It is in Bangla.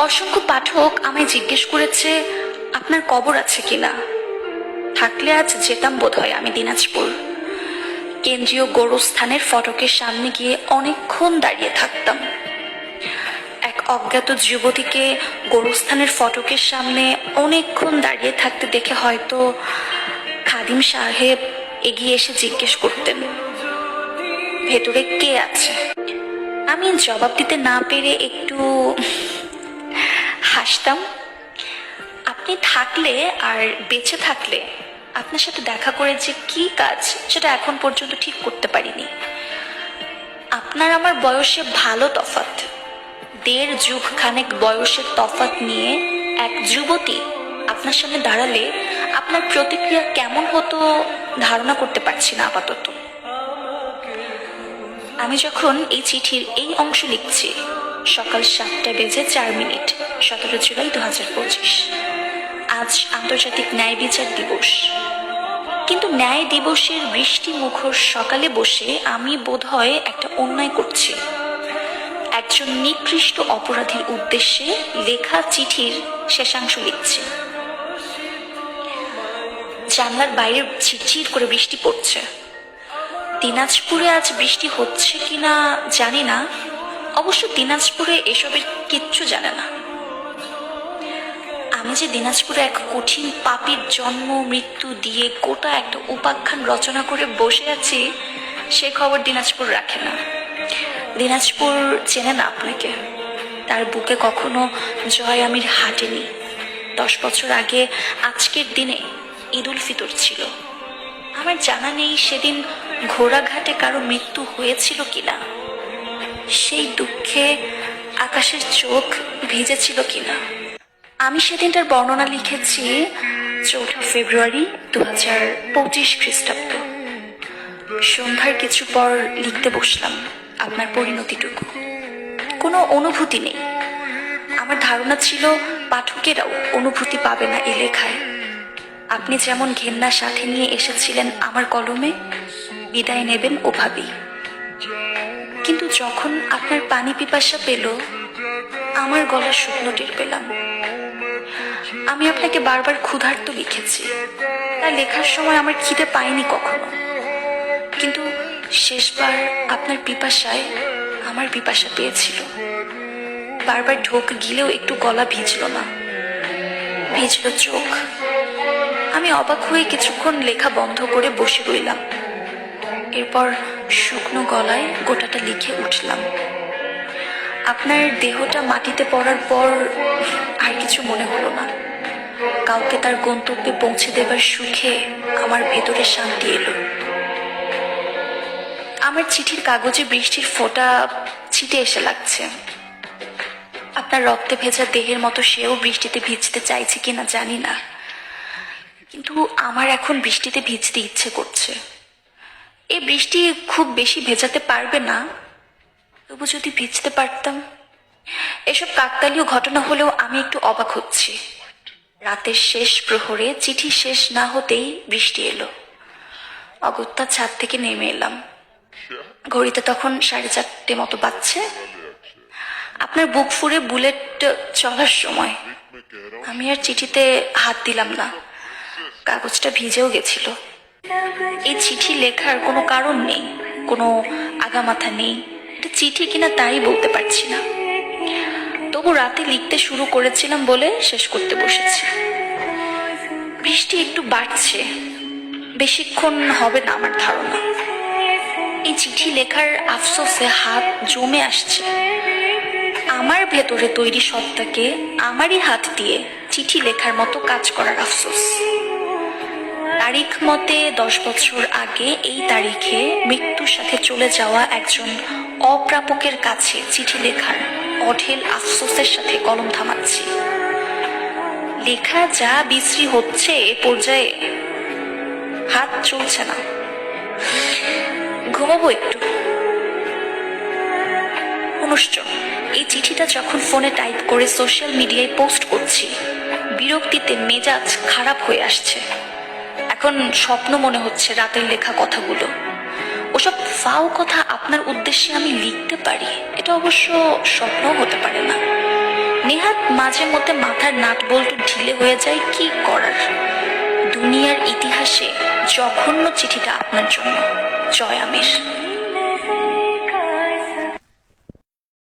অসংখ্য পাঠক আমায় জিজ্ঞেস করেছে আপনার কবর আছে কিনা। থাকলে আজ যেতাম বোধহয় আমি দিনাজপুর। কেন্দ্রীয় গোরস্থানের ফটকের সামনে গিয়ে অনেকক্ষণ দাঁড়িয়ে থাকতাম। এক অজ্ঞাত যুবতীকে গোরস্থানের ফটকের সামনে অনেকক্ষণ দাঁড়িয়ে থাকতে দেখে হয়তো খাদিম সাহেব এগিয়ে এসে জিজ্ঞেস করতেন, ভেতরে কে আছে? আমি জবাব দিতে না পেরে একটু হাসতাম। আপনি থাকলে আর বেঁচে থাকলে আপনার সাথে দেখা করে যে কি কাজ সেটা এখন পর্যন্ত ঠিক করতে পারিনি। আপনার আমার বয়সে ভালো তফাৎ, 1.5 যুগ খানেক বয়সের তফাৎ নিয়ে এক যুবতী আপনার সামনে দাঁড়ালে আপনার প্রতিক্রিয়া কেমন হতো ধারণা করতে পারছি না আপাতত। আমি যখন এই চিঠির এই অংশ লিখছি সকাল 7:04, 17 জুলাই 2025। আজ আন্তর্জাতিক ন্যায় বিচার দিবস। কিন্তু ন্যায় দিবসের বৃষ্টি মুখর সকালে বসে আমি বোধহয় একটা অন্যায় করছি। একজন নিকৃষ্ট অপরাধীর উদ্দেশ্যে লেখা চিঠির শেষাংশ লিখছি। জানলার বাইরে ঝিরঝির করে বৃষ্টি পড়ছে। দিনাজপুরে আজ বৃষ্টি হচ্ছে কিনা জানি না, অবশ্য দিনাজপুরে এসবের কিচ্ছু জানে না। আমি যে দিনাজপুরে এক কঠিন পাপীর জন্ম মৃত্যু দিয়ে গোটা একটা উপাখ্যান রচনা করে বসে আছি সে খবর দিনাজপুর রাখে না। দিনাজপুর চেনে না আপনাকে, তার বুকে কখনো জয় আমির হাঁটেনি। 10 বছর আগে আজকের দিনে ঈদ উল ফিতর ছিল। আমার জানা নেই সেদিন ঘোড়াঘাটে কারো মৃত্যু হয়েছিল কিনা, সেই দুঃখে আকাশের চোখ ভিজেছিল কিনা। আমি সেদিনটার বর্ণনা লিখেছি 4 ফেব্রুয়ারি 2025 খ্রিস্টাব্দ। সন্ধ্যার কিছু পর লিখতে বসলাম আপনার পরিণতিটুকু। কোনো অনুভূতি নেই। আমার ধারণা ছিল পাঠকেরাও অনুভূতি পাবে না এই লেখায়। আপনি যেমন ঘেন্না সাথে নিয়ে এসেছিলেন আমার কলমে, বিদায় নেবেন ওভাবেই। কিন্তু যখন আপনার পানি পিপাসা পেল, আমার গলা শুকনো টের পেলাম। আমি আপনাকে বারবার ক্ষুধার্ত লিখেছি, তাই লেখার সময় আমার খিদে পাইনি কখনো। কিন্তু শেষবার আপনার পিপাসায় আমার পিপাসা পেয়েছিল। বারবার ঢোক গিলেও একটু গলা ভিজল না, ভিজল চোখ। আমি অবাক হয়ে কিছুক্ষণ লেখা বন্ধ করে বসে রইলাম। এরপর শুকনো গলায় গোটাটা লিখে উঠলাম। আপনার দেহটা মাটিতে পড়ার পর আর কিছু মনে হলো না। কাউকে তার গন্তব্যে পৌঁছে দেবার সুখে আমার ভেতরে শান্তি এলো। আমার চিঠির কাগজে বৃষ্টির ফোঁটা ছিটে এসে লাগছে। আপনার রক্তে ভেজা দেহের মতো সেও বৃষ্টিতে ভিজতে চাইছে কিনা জানি না, কিন্তু আমার এখন বৃষ্টিতে ভিজতে ইচ্ছে করছে। এই বৃষ্টি খুব বেশি ভেজাতে পারবে না, তবু যদি ভিজতে পারতাম। এসব কাকতালীয় ঘটনা হলেও আমি একটু অবাক হচ্ছি। রাতের শেষ প্রহরে চিঠি শেষ না হতেই বৃষ্টি এলো। অগত্যা ছাদ থেকে নেমে এলাম। ঘড়িতে তখন 4:30 মতো বাজছে। আপনার বুক ফুঁড়ে বুলেট চলার সময়। আমি আর চিঠিতে হাত দিলাম না, কাগজটা ভিজেও গেছিল। এই চিঠি লেখার কোনো কারণ নেই, কোনো আগামাথা নেই। এটা চিঠি কিনা তাই বলতে পারছি না। তবু রাতে লিখতে শুরু করেছিলাম বলে শেষ করতে বসেছি। বৃষ্টি একটু বাড়ছে, বেশিক্ষণ হবে না আমার ধারণা। এই চিঠি লেখার আফসোসে হাত জমে আসছে। আমার ভেতরে তৈরি সত্তাকে আমারই হাত দিয়ে চিঠি লেখার মতো কাজ করার আফসোস। তারিখ মতে 10 বছর আগে এই তারিখে মৃত্যুর সাথে চলে যাওয়া একজন অপ্রাপকের কাছে চিঠি লেখার অঢেল আফসোসের সাথে কলম থামাচ্ছি। লেখা যা বিশ্রী হচ্ছে এ পর্যায়ে হাত চলছে না। ঘুমাবো একটু। অনুষ্ঠ এই চিঠিটা যখন ফোনে টাইপ করে সোশ্যাল মিডিয়ায় পোস্ট করছি, বিরক্তিতে মেজাজ খারাপ হয়ে আসছে। এখন স্বপ্ন মনে হচ্ছে রাতের লেখা কথাগুলো। ওসব ফাও কথা আপনার উদ্দেশ্যে আমি লিখতে পারি, এটা অবশ্য স্বপ্নও হতে পারে না। নেহাত মাঝে মধ্যে মাথার নাট বল্টু ঢিলে হয়ে যায়, কি করার। দুনিয়ার ইতিহাসে জঘন্য চিঠিটা আপনার জন্য। জয় আমির।